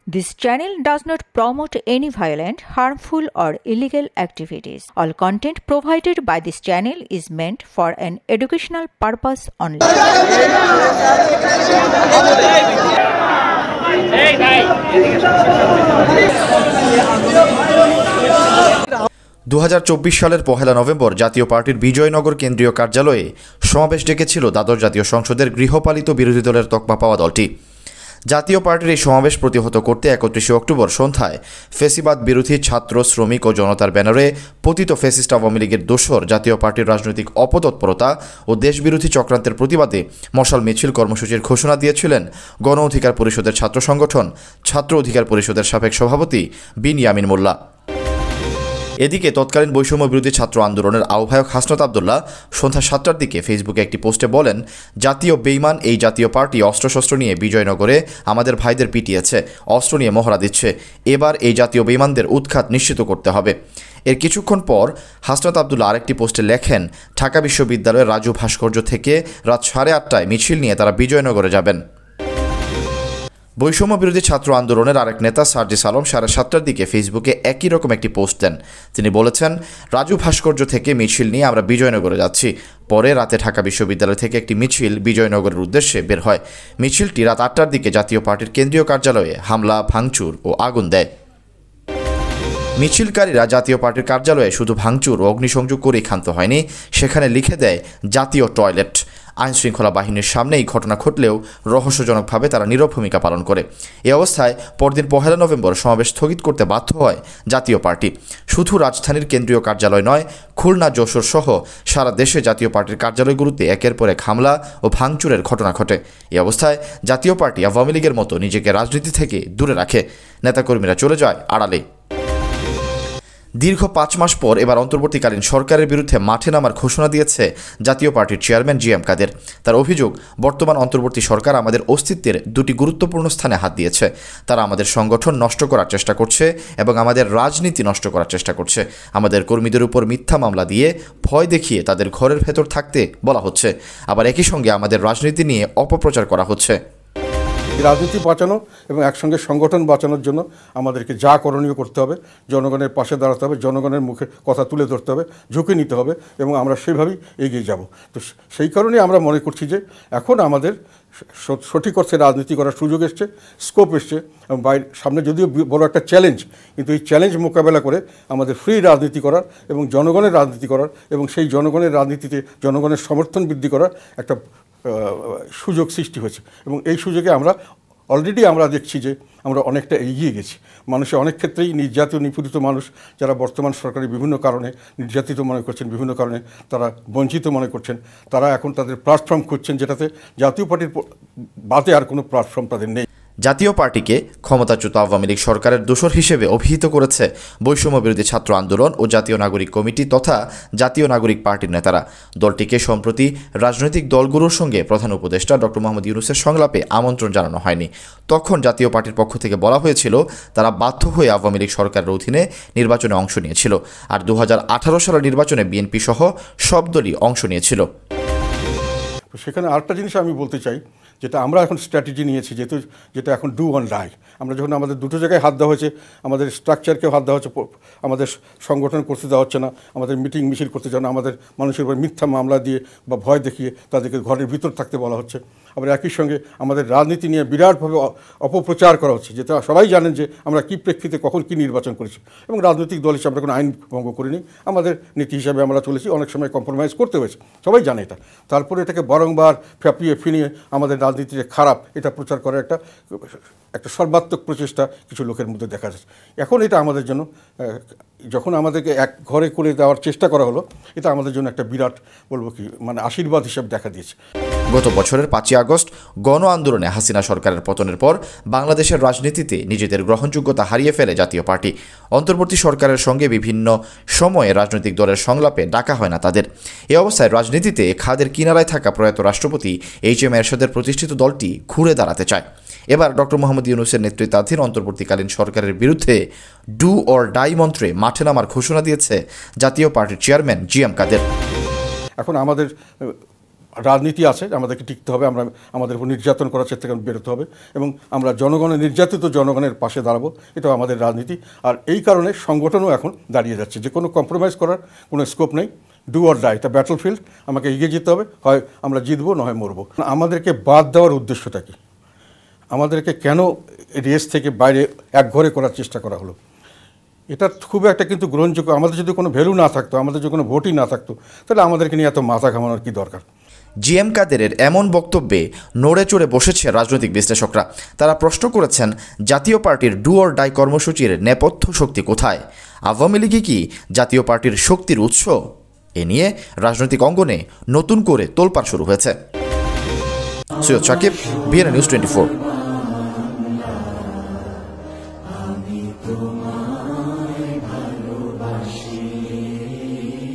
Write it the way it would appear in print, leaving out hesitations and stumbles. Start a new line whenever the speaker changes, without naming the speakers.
This channel does not promote any violent, harmful, or illegal activities. All content provided by this channel is meant for an educational purpose only.
2024 সালের 1 November জাতীয় পার্টির বিজয়নগর কেন্দ্রীয় কার্যালয়ে সমাবেশ ডেকেছিল দ্বাদশ জাতীয় সংসদের গৃহপালিত বিরোধী দলের তকমা পাওয়া দলটি। জাতীয় পার্টির এই সমাবেশ প্রতিহত করতে 31 অক্টোবর সন্ধ্যায় ফেসিবাদ বিরোধী ছাত্র, শ্রমিক ও জনতার ব্যানারে পতিত ফ্যাসিস্ট আওয়ামী লীগের দোসর জাতীয় পার্টির রাজনৈতিক অপতৎপরতা ও দেশবিরোধী চক্রান্তের প্রতিবাদে মশাল মিছিল কর্মসূচির ঘোষণা দিয়েছিলেন গণ অধিকার পরিষদের ছাত্র সংগঠন ছাত্র অধিকার পরিষদের সাবেক সভাপতি বিনয়ামিন মোল্লা। এদিকে তৎকালীন বৈষম্য বিরোধী ছাত্র আন্দোলনের আহ্বায়ক হাসনাত আবদুল্লাহ সন্ধ্যা 7টার দিকে ফেসবুকে একটি পোস্টে বলেন, জাতীয় বেইমান এই জাতীয় পার্টি অস্ত্রশস্ত্র নিয়ে বিজয়নগরে আমাদের ভাইদের পিটিয়েছে, অস্ত্র নিয়ে মহড়া দিচ্ছে। এবার এই জাতীয় বেইমানদের উৎখাত নিশ্চিত করতে হবে। এর কিছুক্ষণ পর হাসনাত আবদুল্লাহ আরেকটি পোস্টে লেখেন, ঢাকা বিশ্ববিদ্যালয়ের রাজু ভাস্কর্য থেকে রাত 8:30টায় মিছিল নিয়ে তারা বিজয়নগরে যাবেন। বৈষম্য বিরোধী ছাত্র আন্দোলনের আরেক নেতা সার্জিস আলম 7:30টার দিকে ফেসবুকে একই রকম একটি পোস্ট দেন। তিনি বলেছেন, রাজু ভাস্কর্য থেকে মিছিল নিয়ে আমরা বিজয়নগরে যাচ্ছি। পরে রাতে ঢাকা বিশ্ববিদ্যালয় থেকে একটি মিছিল বিজয়নগরের উদ্দেশ্যে বের হয়। মিছিলটি রাত 8টার দিকে জাতীয় পার্টির কেন্দ্রীয় কার্যালয়ে হামলা, ভাঙচুর ও আগুন দেয়। মিছিলকারীরা জাতীয় পার্টির কার্যালয়ে শুধু ভাঙচুর ও অগ্নিসংযোগ করেই ক্ষান্ত হয়নি, সেখানে লিখে দেয় জাতীয় টয়লেট। আইনশৃঙ্খলা বাহিনীর সামনে এই ঘটনা ঘটলেও রহস্যজনকভাবে তারা নীরব ভূমিকা পালন করে। এই অবস্থায় পরদিন 1 নভেম্বর সমাবেশ স্থগিত করতে বাধ্য হয় জাতীয় পার্টি। শুধু রাজধানীর কেন্দ্রীয় কার্যালয় নয়, খুলনা, যশোর সহ সারা দেশে জাতীয় পার্টির কার্যালয়গুলোতে একের পর এক হামলা ও ভাঙচুরের ঘটনা ঘটে। এই অবস্থায় জাতীয় পার্টি আওয়ামী লীগের মতো নিজেকে রাজনীতি থেকে দূরে রাখে। নেতাকর্মীরা চলে যায় আড়ালে। দীর্ঘ 5 মাস পর এবার অন্তর্বর্তীকালীন সরকারের বিরুদ্ধে মাঠে নামার ঘোষণা দিয়েছে জাতীয় পার্টির চেয়ারম্যান জি এম কাদের। তার অভিযোগ, বর্তমান অন্তর্বর্তী সরকার আমাদের অস্তিত্বের দুটি গুরুত্বপূর্ণ স্থানে হাত দিয়েছে। তারা আমাদের সংগঠন নষ্ট করার চেষ্টা করছে এবং আমাদের রাজনীতি নষ্ট করার চেষ্টা করছে। আমাদের কর্মীদের উপর মিথ্যা মামলা দিয়ে ভয় দেখিয়ে তাদের ঘরের ভেতর থাকতে বলা হচ্ছে। আবার একই সঙ্গে আমাদের রাজনীতি নিয়ে অপপ্রচার করা হচ্ছে।
রাজনীতি বাঁচানো এবং একসঙ্গে সংগঠন বাঁচানোর জন্য আমাদেরকে যা করণীয় করতে হবে, জনগণের পাশে দাঁড়াতে হবে, জনগণের মুখে কথা তুলে ধরতে হবে, ঝুঁকি নিতে হবে এবং আমরা সেভাবেই এগিয়ে যাব। তো সেই কারণেই আমরা মনে করছি যে এখন আমাদের সঠিক অর্থে রাজনীতি করার সুযোগ এসছে, স্কোপ এসছে এবং সামনে যদিও বড় একটা চ্যালেঞ্জ, কিন্তু এই চ্যালেঞ্জ মোকাবেলা করে আমাদের ফ্রি রাজনীতি করার এবং জনগণের রাজনীতি করার এবং সেই জনগণের রাজনীতিতে জনগণের সমর্থন বৃদ্ধি করার একটা সুযোগ সৃষ্টি হয়েছে। এবং এই সুযোগে অলরেডি আমরা দেখছি যে আমরা অনেকটা এগিয়ে গেছি। মানুষের অনেক ক্ষেত্রেই নির্যাতিত, নিপীড়িত মানুষ যারা বর্তমান সরকারের বিভিন্ন কারণে নির্যাতিত মনে করছেন, বিভিন্ন কারণে তারা বঞ্চিত মনে করছেন, তারা এখন তাদের প্ল্যাটফর্ম খুঁজছেন, যেটাতে জাতীয় পার্টির বাদে আর কোনো প্ল্যাটফর্ম তাদের নেই।
জাতীয় পার্টিকে ক্ষমতাচ্যুত আওয়ামী লীগ সরকারের দোসর হিসেবে অভিহিত করেছে বৈষম্য বিরোধী ছাত্র আন্দোলন ও জাতীয় নাগরিক কমিটি তথা জাতীয় নাগরিক পার্টির নেতারা। দলটিকে সম্প্রতি রাজনৈতিক দলগুলোর সঙ্গে প্রধান উপদেষ্টা ডক্টর মোহাম্মদ ইউনূসের সংলাপে আমন্ত্রণ জানানো হয়নি। তখন জাতীয় পার্টির পক্ষ থেকে বলা হয়েছিল তারা বাধ্য হয়ে আওয়ামী লীগ সরকারের অধীনে নির্বাচনে অংশ নিয়েছিল, আর 2018 সালের নির্বাচনে বিএনপি সহ সব দলই অংশ নিয়েছিল।
সেখানে আরেকটা জিনিস আমি বলতে চাই, যেটা আমরা এখন স্ট্র্যাটেজি নিয়েছি, যেটা এখন ডু অন ডাই। আমরা যখন আমাদের দুটো জায়গায় হাত দেওয়া হয়েছে, আমাদের স্ট্রাকচারকেও হাত দেওয়া হচ্ছে, আমাদের সংগঠন করতে দেওয়া হচ্ছে না, আমাদের মিটিং মিছিল করতে দেওয়া না, আমাদের মানুষের উপর মিথ্যা মামলা দিয়ে বা ভয় দেখিয়ে তাদেরকে ঘরের ভিতর থাকতে বলা হচ্ছে। আবার একই সঙ্গে আমাদের রাজনীতি নিয়ে বিরাটভাবে অপপ্রচার করা হচ্ছে, যেটা সবাই জানেন যে আমরা কী প্রেক্ষিতে কখন কী নির্বাচন করেছি এবং রাজনৈতিক দল হিসেবে আমরা কোনো আইন ভঙ্গ করিনি। আমাদের নীতি হিসাবে আমরা চলেছি, অনেক সময় কম্প্রোমাইজ করতে হয়েছে, সবাই জানে এটা। তারপরে এটাকে বারংবার ফ্যাপিয়ে ফিনিয়ে আমাদের রাজনীতিতে খারাপ এটা প্রচার করার একটা সর্বাত্মক প্রচেষ্টা কিছু লোকের মধ্যে দেখা যাচ্ছে। এখন এটা আমাদের জন্য, যখন আমাদেরকে এক ঘরে করে দেওয়ার চেষ্টা করা হলো, এটা আমাদের জন্য একটা বিরাট আশীর্বাদ হিসেবে দেখা দিয়েছে।
গত বছরের 5 আগস্ট গণ আন্দোলনে হাসিনা সরকারের পতনের পর বাংলাদেশের রাজনীতিতে নিজেদের গ্রহণযোগ্যতা হারিয়ে ফেলে জাতীয় পার্টি। অন্তর্বর্তী সরকারের সঙ্গে বিভিন্ন সময়ে রাজনৈতিক দলের সংলাপে ডাকা হয় না তাদের। এই অবস্থায় রাজনীতিতে খাদের কিনারায় থাকা প্রয়াত রাষ্ট্রপতি এইচ.এম. এরশাদের প্রতিষ্ঠিত দলটি ঘুরে দাঁড়াতে চায়। এবার ডক্টর মোহাম্মদ ইউনূসের নেতৃত্বাধীন অন্তর্বর্তীকালীন সরকারের বিরুদ্ধে ডু অর ডাই মন্ত্রে মাঠে নামার ঘোষণা দিয়েছে জাতীয় পার্টির চেয়ারম্যান জি এম কাদের।
এখন আমাদের রাজনীতি আছে, আমাদেরকে টিকতে হবে, আমরা আমাদের উপর নির্যাতন করার চেষ্টা থেকে বেরোতে হবে এবং আমরা জনগণের নির্যাতিত জনগণের পাশে দাঁড়াবো, এটাও আমাদের রাজনীতি। আর এই কারণে সংগঠনও এখন দাঁড়িয়ে যাচ্ছে, যে কোনো কম্প্রোমাইজ করার কোনো স্কোপ নেই। ডু অর ডাই, এটা ব্যাটলফিল্ড, আমাকে এগিয়ে যেতে হবে, হয় আমরা জিতবো না হয় মরবো। আমাদেরকে বাদ দেওয়ার উদ্দেশ্যটা কি? আমাদেরকে কেন রেস থেকে বাইরে একঘরে করার চেষ্টা করা হলো? এটা খুব একটা কিন্তু গ্রহণযোগ্য। আমাদের যদি কোনো ভ্যালু না থাকতো, আমাদের যদি কোনো ভোটই না থাকতো, তাহলে আমাদেরকে নিয়ে এত মাথা ঘামানোর কি দরকার?
জিএম কাদেরের এমন বক্তব্যে নড়ে চড়ে বসেছে রাজনৈতিক বিশ্লেষকরা। তারা প্রশ্ন করেছেন, জাতীয় পার্টির ডু অর ডাই কর্মসূচির নেপথ্য শক্তি কোথায়? আওয়ামী লীগই কি জাতীয় পার্টির শক্তির উৎস? এ নিয়ে রাজনৈতিক অঙ্গনে নতুন করে তোলপাড় শুরু হয়েছে। Syed Sakib, BNN news 24।